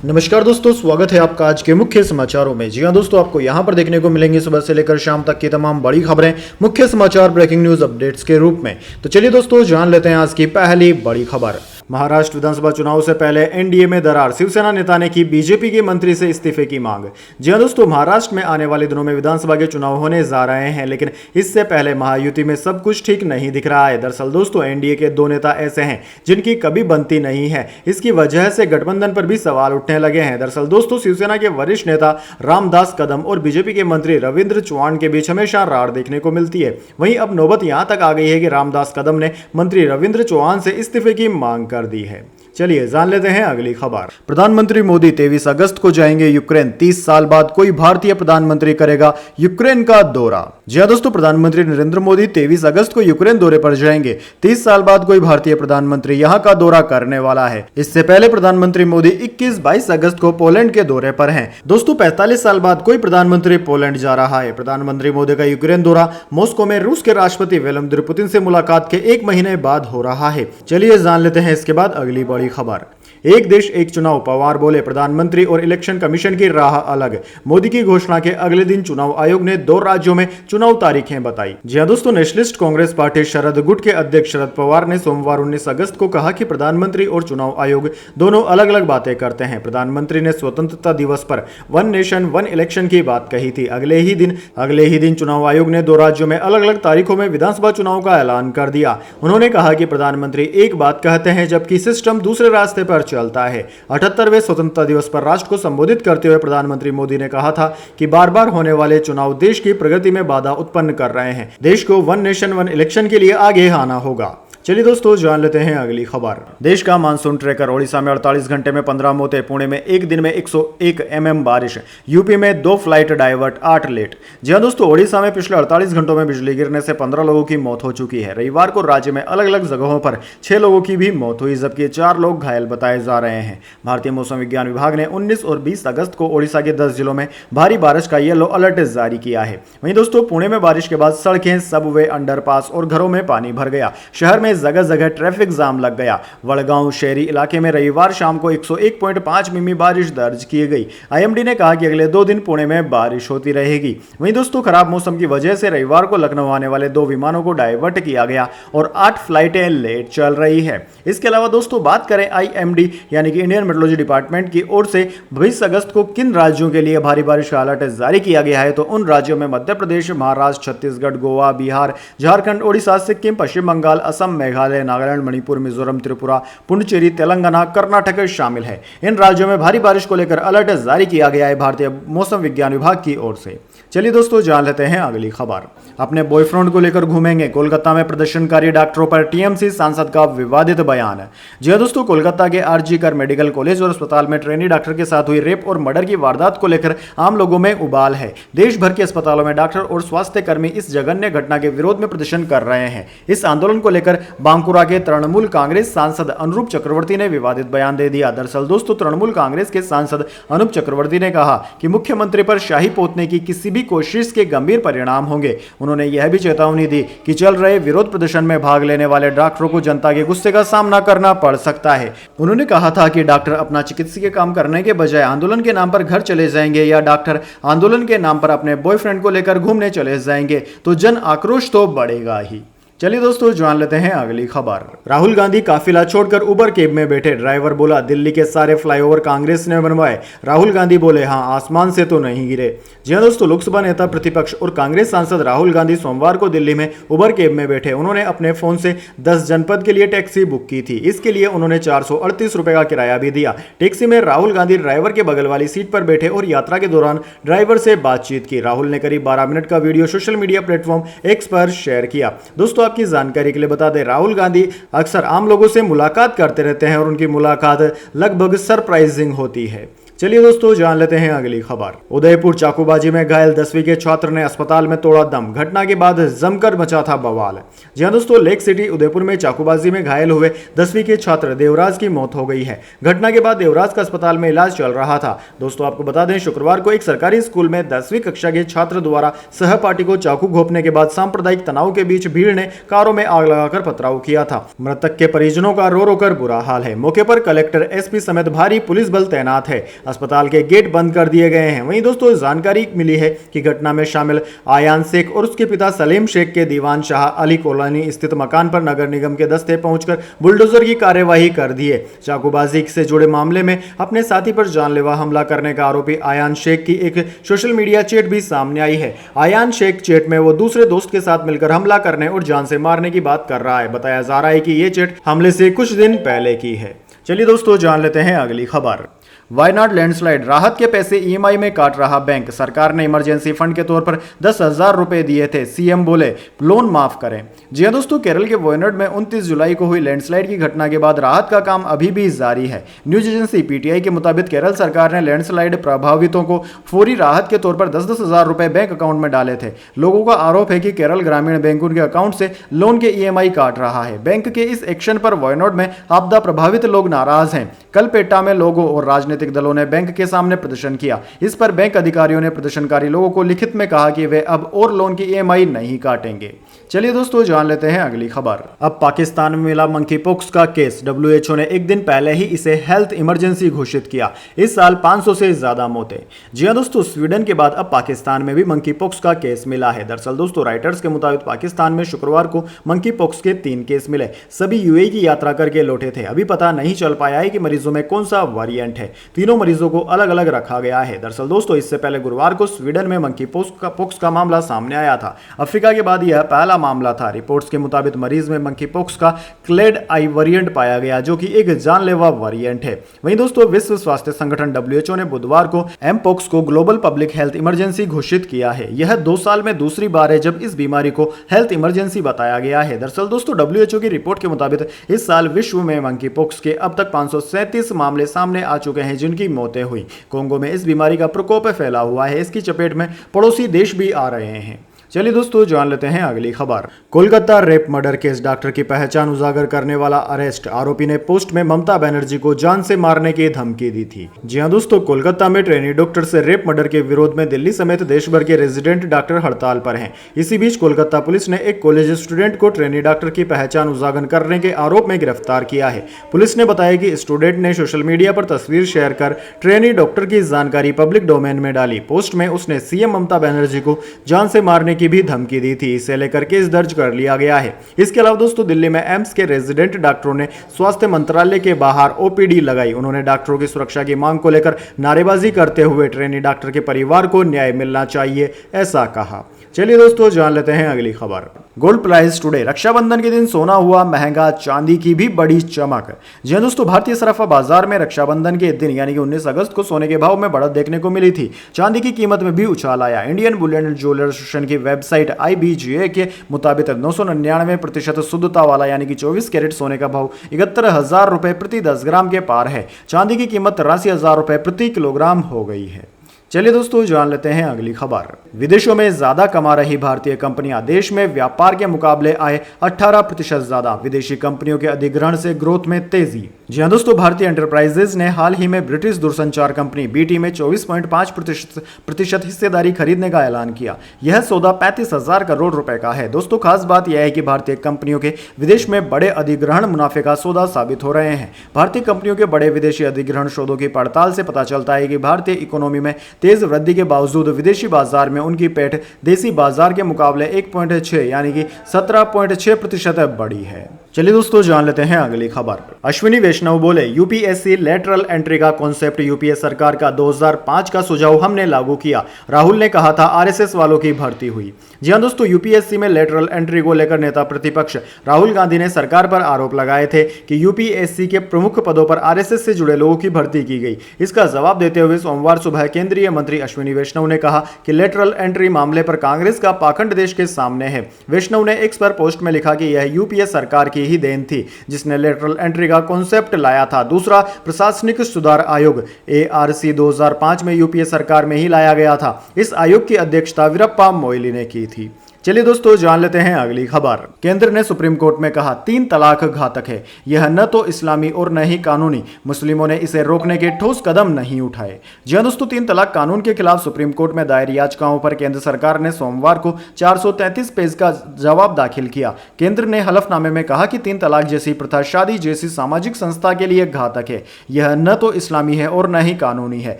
नमस्कार दोस्तों, स्वागत है आपका आज के मुख्य समाचारों में। जी हां दोस्तों, आपको यहां पर देखने को मिलेंगी सुबह से लेकर शाम तक की तमाम बड़ी खबरें मुख्य समाचार ब्रेकिंग न्यूज अपडेट्स के रूप में। तो चलिए दोस्तों, जान लेते हैं आज की पहली बड़ी खबर। महाराष्ट्र विधानसभा चुनाव से पहले एनडीए में दरार, शिवसेना नेता ने की बीजेपी के मंत्री से इस्तीफे की मांग। जी हां दोस्तों, महाराष्ट्र में आने वाले दिनों में विधानसभा के चुनाव होने जा रहे हैं, लेकिन इससे पहले महायुति में सब कुछ ठीक नहीं दिख रहा है। दरअसल दोस्तों, एनडीए के दो नेता ऐसे हैं जिनकी कभी बनती नहीं है। इसकी वजह से गठबंधन पर भी सवाल उठने लगे हैं। दरअसल दोस्तों, शिवसेना के वरिष्ठ नेता रामदास कदम और बीजेपी के मंत्री रविंद्र चौहान के बीच हमेशा रार देखने को मिलती है। वहीं अब नौबत यहां तक आ गई है कि रामदास कदम ने मंत्री रविंद्र चौहान से इस्तीफे की मांग कर दी है। चलिए जान लेते हैं अगली खबर। प्रधानमंत्री मोदी 23 अगस्त को जाएंगे यूक्रेन। 30 साल बाद कोई भारतीय प्रधानमंत्री करेगा यूक्रेन का दौरा। जी हां दोस्तों, प्रधानमंत्री नरेंद्र मोदी 23 अगस्त को यूक्रेन दौरे पर जाएंगे। 30 साल बाद कोई भारतीय प्रधानमंत्री यहां का दौरा करने वाला है। इससे पहले प्रधानमंत्री मोदी 21-22 अगस्त को पोलैंड के दौरे पर हैं। दोस्तों, 45 साल बाद कोई प्रधानमंत्री पोलैंड जा रहा है। प्रधानमंत्री मोदी का यूक्रेन दौरा मॉस्को में रूस के राष्ट्रपति व्लादिमीर पुतिन से मुलाकात के 1 महीने बाद हो रहा है। चलिए जान लेते हैं इसके बाद अगली बड़ी खबर। एक देश एक चुनाव, पवार बोले प्रधानमंत्री और इलेक्शन कमीशन की राह अलग। मोदी की घोषणा के अगले दिन चुनाव आयोग ने 2 राज्यों में चुनाव तारीखें बताई। जी हां दोस्तों, नेशनलिस्ट कांग्रेस पार्टी शरद गुट के अध्यक्ष शरद पवार ने सोमवार 19 अगस्त को कहा कि प्रधानमंत्री और चुनाव आयोग दोनों अलग अलग बातें करते हैं। प्रधानमंत्री ने स्वतंत्रता दिवस पर 1 नेशन 1 इलेक्शन की बात कही थी। अगले ही दिन चुनाव आयोग ने 2 राज्यों में अलग अलग तारीखों में विधानसभा चुनाव का ऐलान कर दिया। उन्होंने कहा कि प्रधानमंत्री एक बात कहते हैं जबकि सिस्टम दूसरे रास्ते पर चलता है। 78वें स्वतंत्रता दिवस पर राष्ट्र को संबोधित करते हुए प्रधानमंत्री मोदी ने कहा था कि बार बार होने वाले चुनाव देश की प्रगति में बाधा उत्पन्न कर रहे हैं। देश को 1 नेशन 1 इलेक्शन के लिए आगे आना होगा। चलिए दोस्तों, जान लेते हैं अगली खबर। देश का मानसून ट्रैकर, ओडिशा में 48 घंटे में 15 मौतें, पुणे में एक दिन में 101 mm बारिश, यूपी में 2 फ्लाइट डाइवर्ट, 8 लेट। जी हां दोस्तों, ओडिशा में पिछले 48 घंटों में बिजली गिरने से 15 लोगों की मौत हो चुकी है। रविवार को राज्य में अलग अलग जगहों पर 6 लोगों की भी मौत हुई, जबकि 4 लोग घायल बताए जा रहे हैं। भारतीय मौसम विज्ञान विभाग ने 19 और 20 अगस्त को ओडिशा के 10 जिलों में भारी बारिश का येलो अलर्ट जारी किया है। वहीं दोस्तों, पुणे में बारिश के बाद सड़कें, सबवे, अंडरपास और घरों में पानी भर गया। शहर में जगह जगह ट्रैफिक जाम लग गया। वडगांव शहरी इलाके में रविवार शाम को 101.5 मिमी बारिश दर्ज की गई। आईएमडी ने कहा कि अगले 2 दिन पुणे में बारिश होती रहेगी। वहीं दोस्तों, खराब मौसम की वजह से रविवार को लखनऊ आने वाले 2 विमानों को डाइवर्ट किया गया और 8 फ्लाइटें लेट चल रही है। इसके अलावा दोस्तों, बात करें आईएमडी यानी कि इंडियन मेट्रोलॉजी डिपार्टमेंट की ओर से 20 अगस्त को किन राज्यों के लिए भारी बारिश का अलर्ट जारी किया गया है, तो उन राज्यों में मध्य प्रदेश, महाराष्ट्र, छत्तीसगढ़, गोवा, बिहार, झारखंड, ओडिशा, सिक्किम, पश्चिम बंगाल, असम, मेघालय, नागालैंड, मणिपुर, मिजोरम, त्रिपुरा, पुडुचेरी, तेलंगाना, कर्नाटक शामिल है। इन राज्यों में भारी बारिश को लेकर अलर्ट जारी किया गया है भारतीय मौसम विज्ञान विभाग की ओर से। चलिए दोस्तों, जान लेते हैं अगली खबर। अपने बॉयफ्रेंड को लेकर घूमेंगे, कोलकाता में प्रदर्शनकारी डॉक्टरों पर टीएमसी सांसद का विवादित बयान। जी हां दोस्तों, कोलकाता के आरजी कर मेडिकल कॉलेज और अस्पताल में ट्रेनी डॉक्टर के साथ हुई रेप और मर्डर की वारदात को लेकर आम लोगों में उबाल है। देश भर के अस्पतालों में डॉक्टर और स्वास्थ्य कर्मी इस जघन्य घटना के विरोध में प्रदर्शन कर रहे हैं। इस आंदोलन को लेकर बांकुरा के तृणमूल कांग्रेस सांसद अनुरूप चक्रवर्ती ने विवादित बयान दे दिया। दरअसल दोस्तों, तृणमूल कांग्रेस के सांसद अनुप चक्रवर्ती ने कहा कि मुख्यमंत्री पर शाही पोतने की किसी भी कोशिश के गंभीर परिणाम होंगे। उन्होंने यह भी चेतावनी दी कि चल रहे विरोध प्रदर्शन में भाग लेने वाले डॉक्टरों को जनता के गुस्से का सामना करना पड़ सकता है। उन्होंने कहा था कि डॉक्टर अपना चिकित्सकीय काम करने के बजाय आंदोलन के नाम पर घर चले जाएंगे या डॉक्टर आंदोलन के नाम पर अपने बॉयफ्रेंड को लेकर घूमने चले जाएंगे तो जन आक्रोश तो बढ़ेगा ही। चलिए दोस्तों, जान लेते हैं अगली खबर। राहुल गांधी काफिला छोड़कर उबर कैब में बैठे, ड्राइवर बोला दिल्ली के सारे फ्लाईओवर कांग्रेस ने बनवाए। राहुल गांधी बोले हाँ, आसमान से तो नहीं गिरे। जी हां दोस्तों, लोकसभा नेता, प्रतिपक्ष और कांग्रेस सांसद राहुल गांधी सोमवार को दिल्ली में उबर कैब में बैठे। उन्होंने अपने फोन से 10 जनपद के लिए टैक्सी बुक की थी। इसके लिए उन्होंने 438 रुपए का किराया भी दिया। टैक्सी में राहुल गांधी ड्राइवर के बगल वाली सीट पर बैठे और यात्रा के दौरान ड्राइवर से बातचीत की। राहुल ने करीब 12 मिनट का video social media platform x पर शेयर किया। दोस्तों, आपकी जानकारी के लिए बता दें, राहुल गांधी अक्सर आम लोगों से मुलाकात करते रहते हैं और उनकी मुलाकात लगभग सरप्राइजिंग होती है। चलिए दोस्तों जान लेते हैं अगली खबर। उदयपुर चाकूबाजी में घायल 10वीं के छात्र ने अस्पताल में तोड़ा दम, घटना के बाद जमकर मचा था बवाल। जी हां दोस्तों, लेक सिटी उदयपुर में चाकूबाजी में घायल हुए 10वीं के छात्र देवराज की मौत हो गई है। घटना के बाद देवराज का अस्पताल में इलाज चल रहा था। दोस्तों आपको बता दें, शुक्रवार को एक सरकारी स्कूल में 10वीं कक्षा के छात्र द्वारा सहपाठी को चाकू घोंपने के बाद सांप्रदायिक तनाव के बीच भीड़ ने कारों में आग लगाकर पथराव किया था। मृतक के परिजनों का रो रो कर बुरा हाल है। मौके पर कलेक्टर, एसपी समेत भारी पुलिस बल तैनात है। अस्पताल के गेट बंद कर दिए गए हैं। वहीं दोस्तों जानकारी मिली है कि घटना में शामिल आयान शेख और उसके पिता सलीम शेख के दीवान शाह अली कॉलोनी स्थित मकान पर नगर निगम के दस्ते पहुंचकर बुलडोजर की कार्यवाही कर दी है। चाकूबाजी से जुड़े मामले में अपने साथी पर जानलेवा हमला करने का आरोपी आयान शेख की एक सोशल मीडिया चैट भी सामने आई है। आयान शेख चैट में वो दूसरे दोस्त के साथ मिलकर हमला करने और जान से मारने की बात कर रहा है। बताया जा रहा है कि ये चैट हमले से कुछ दिन पहले की है। चलिए दोस्तों जान लेते हैं अगली खबर। वायनाड लैंडस्लाइड, राहत के पैसे ईएमआई में काट रहा बैंक। सरकार ने इमरजेंसी फंड के तौर पर 10,000 रुपए दिए थे, सीएम बोले लोन माफ करें। जी हां दोस्तों, केरल के वायनाड में 29 जुलाई को हुई लैंडस्लाइड की घटना के बाद राहत का काम अभी भी जारी है। न्यूज एजेंसी पीटीआई के मुताबिक केरल सरकार ने लैंडस्लाइड प्रभावितों को फौरी राहत के तौर पर 10,000 रुपए बैंक अकाउंट में डाले थे। लोगों का आरोप है कि केरल ग्रामीण बैंक उनके अकाउंट से लोन के ईएमआई काट रहा है। बैंक के इस एक्शन पर वायनाड में आपदा प्रभावित लोग नाराज हैं। कल पेटा में लोगों और राजनीतिक दलों ने बैंक के सामने प्रदर्शन किया। इस पर बैंक अधिकारियों ने प्रदर्शनकारी लोगों को लिखित में कहा कि वे अब और लोन की ईएमआई नहीं काटेंगे। चलिए दोस्तों जान लेते हैं अगली खबर। अब पाकिस्तान में मिला मंकी पॉक्स का केस। डब्ल्यूएचओ ने एक दिन पहले ही इसे हेल्थ इमरजेंसी घोषित किया। इस साल 500 से ज्यादा मौतें। जी हां दोस्तों, स्वीडन के बाद अब पाकिस्तान में भी मंकी पॉक्स का केस मिला है। दरअसल दोस्तों, राइटर्स के मुताबिक पाकिस्तान में शुक्रवार को मंकी पॉक्स के 3 केस मिले। सभी यूएई की यात्रा करके लौटे थे। अभी पता नहीं चल पाया है कि मरीजों में कौन सा वेरिएंट है। तीनों मरीजों को अलग अलग रखा गया है। दरअसल दोस्तों, इससे पहले गुरुवार को स्वीडन में मंकी पॉक्स का मामला सामने आया था। अफ्रीका के बाद यह पहला मामला था। रिपोर्ट्स के मुताबिक मरीज में मंकी पॉक्स का क्लेड आई वेरिएंट पाया गया, जो कि एक जानलेवा वेरिएंट है। वहीं दोस्तों, विश्व स्वास्थ्य संगठन डब्ल्यूएचओ ने बुधवार को एमपॉक्स को ग्लोबल पब्लिक हेल्थ इमरजेंसी घोषित किया है। यह 2 साल में दूसरी बार है जब इस बीमारी को हेल्थ इमरजेंसी बताया गया है। दरअसल दोस्तों, डब्ल्यूएचओ की रिपोर्ट के मुताबिक इस साल विश्व में मंकी पॉक्स के अब तक 537 मामले सामने आ चुके हैं, जिनकी मौतें हुई। कोंगो में इस बीमारी का प्रकोप फैला हुआ है। इसकी चपेट में पड़ोसी देश भी आ रहे हैं। चलिए दोस्तों जान लेते हैं अगली खबर। Kolkata rape murder case, doctor की पहचान उजागर करने वाला अरेस्ट। आरोपी ने पोस्ट में ममता बनर्जी को जान से मारने की धमकी दी थी। जी हां दोस्तों, कोलकाता में ट्रेनी डॉक्टर से रेप मर्डर के विरोध में दिल्ली समेत देश भर के रेजिडेंट डॉक्टर हड़ताल पर हैं। इसी बीच कोलकाता पुलिस ने एक कॉलेज स्टूडेंट को ट्रेनी डॉक्टर की पहचान उजागर करने के आरोप में गिरफ्तार किया है। पुलिस ने बताया कि स्टूडेंट ने सोशल मीडिया पर तस्वीर शेयर कर ट्रेनी डॉक्टर की जानकारी पब्लिक डोमेन में डाली। पोस्ट में उसने सीएम ममता बनर्जी को जान से मारने की भी धमकी दी थी। इसे लेकर केस दर्ज कर लिया गया है। इसके अलावा दोस्तों, दिल्ली में एम्स के रेजिडेंट डॉक्टरों ने स्वास्थ्य मंत्रालय के बाहर ओपीडी लगाई। उन्होंने डॉक्टरों की सुरक्षा की मांग को लेकर नारेबाजी करते हुए ट्रेनी डॉक्टर के परिवार को न्याय मिलना चाहिए, ऐसा कहा। चलिए दोस्तों जान लेते हैं अगली खबर। गोल्ड प्राइस टुडे, रक्षाबंधन के दिन सोना हुआ महंगा, चांदी की भी बड़ी चमक। जी हां दोस्तों, भारतीय सराफा बाजार में रक्षाबंधन के दिन यानी कि 19 अगस्त को सोने के भाव में बढ़त देखने को मिली थी। चांदी की कीमत में भी उछाल आया। Indian Boolean and jeweller association की वेबसाइट IBGA के मुताबिक 999% शुद्धता वाला यानी कि 24 कैरेट सोने का भाव 71,000 रुपए प्रति 10 ग्राम के पार है। चांदी की कीमत 83,000 रुपए प्रति किलोग्राम हो गई है। चलिए दोस्तों जान लेते हैं अगली खबर। विदेशों में ज्यादा कमा रही भारतीय कंपनियां, देश में व्यापार के मुकाबले आए 18% ज्यादा। विदेशी कंपनियों के अधिग्रहण से ग्रोथ में तेजी। जी हां दोस्तों, भारतीय एंटरप्राइजेज ने हाल ही में ब्रिटिश दूरसंचार कंपनी BT में 24.5% हिस्सेदारी खरीदने का ऐलान किया। यह सौदा 35,000 करोड़ रुपए का है। दोस्तों, खास बात यह है कि भारतीय कंपनियों के विदेश में बड़े अधिग्रहण मुनाफे का सौदा साबित हो रहे हैं। भारतीय कंपनियों के बड़े विदेशी अधिग्रहण सौदों की पड़ताल से पता चलता है कि भारतीय इकोनॉमी में तेज वृद्धि के बावजूद विदेशी बाजार में उनकी पैठ देसी बाजार के मुकाबले 1.6 यानी कि 17.6% बढ़ी है। चलिए दोस्तों जान लेते हैं अगली खबर। अश्विनी वैष्णव बोले, यूपीएससी लेटरल एंट्री का कॉन्सेप्ट यूपीए सरकार का 2005 का सुझाव हमने लागू किया। राहुल ने कहा था आरएसएस वालों की भर्ती हुई। जी हां दोस्तों, यूपीएससी में लेटरल एंट्री को लेकर नेता प्रतिपक्ष राहुल गांधी ने सरकार पर आरोप लगाए थे कि यूपीएससी के प्रमुख पदों पर आरएसएस से जुड़े लोगों की भर्ती की गई। इसका जवाब देते हुए सोमवार सुबह केंद्रीय मंत्री अश्विनी वैष्णव ने कहा कि लेटरल एंट्री मामले पर कांग्रेस का पाखंड देश के सामने है। वैष्णव ने एक्स पर पोस्ट में लिखा कि यह यूपीए सरकार की की ही देन थी, जिसने लेटरल एंट्री का कॉन्सेप्ट लाया था। दूसरा, प्रशासनिक सुधार आयोग ARC 2005 में यूपीए सरकार में ही लाया गया था। इस आयोग की अध्यक्षता वीरप्पा मोइली ने की थी। चलिए दोस्तों, जान लेते हैं अगली खबर। केंद्र ने सुप्रीम कोर्ट में कहा 3 तलाक घातक है, यह न तो इस्लामी और न ही कानूनी। मुस्लिमों ने इसे रोकने के ठोस कदम नहीं उठाए। जी हां दोस्तों, 3 तलाक कानून के खिलाफ सुप्रीम कोर्ट में दायर याचिकाओं पर केंद्र सरकार ने सोमवार को 433 पेज का जवाब दाखिल किया। केंद्र ने हलफनामे में कहा कि 3 तलाक जैसी प्रथा शादी जैसी सामाजिक संस्था के लिए घातक है, यह न तो इस्लामी है और न ही कानूनी है।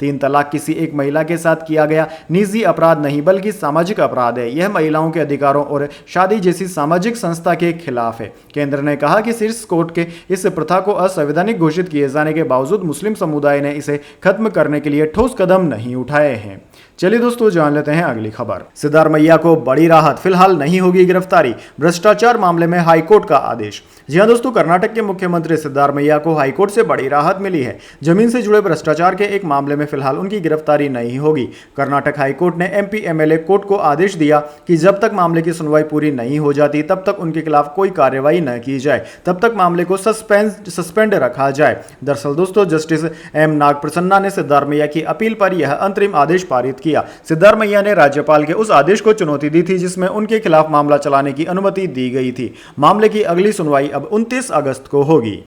3 तलाक किसी एक महिला के साथ किया गया निजी अपराध नहीं बल्कि सामाजिक अपराध है। यह महिलाओं के अधिकारों और शादी जैसी सामाजिक संस्था के खिलाफ है। केंद्र ने कहा कि शीर्ष कोर्ट के इस प्रथा को असंवैधानिक घोषित किए जाने के बावजूद मुस्लिम समुदाय ने इसे खत्म करने के लिए ठोस कदम नहीं उठाए हैं। चलिए दोस्तों, जान लेते हैं अगली खबर। सिद्धारमैया को बड़ी राहत, फिलहाल नहीं होगी गिरफ्तारी, भ्रष्टाचार मामले में हाईकोर्ट का आदेश। जी हां दोस्तों, कर्नाटक के मुख्यमंत्री सिद्धारमैया को हाईकोर्ट से बड़ी राहत मिली है। जमीन से जुड़े भ्रष्टाचार के एक मामले में फिलहाल उनकी गिरफ्तारी नहीं होगी। कर्नाटक हाईकोर्ट ने MP MLA कोर्ट को आदेश दिया कि जब तक मामले की सुनवाई पूरी नहीं हो जाती तब तक उनके खिलाफ कोई कार्रवाई न की जाए, तब तक मामले को सस्पेंड रखा जाए। दरअसल दोस्तों, जस्टिस M नागप्रसन्ना ने सिद्धारमैया की अपील पर यह अंतरिम आदेश पारित किया। सिद्धारमैया ने राज्यपाल के उस आदेश को चुनौती दी थी जिसमें उनके खिलाफ मामला चलाने की अनुमति दी गई थी। मामले की अगली सुनवाई अब 29 अगस्त को होगी।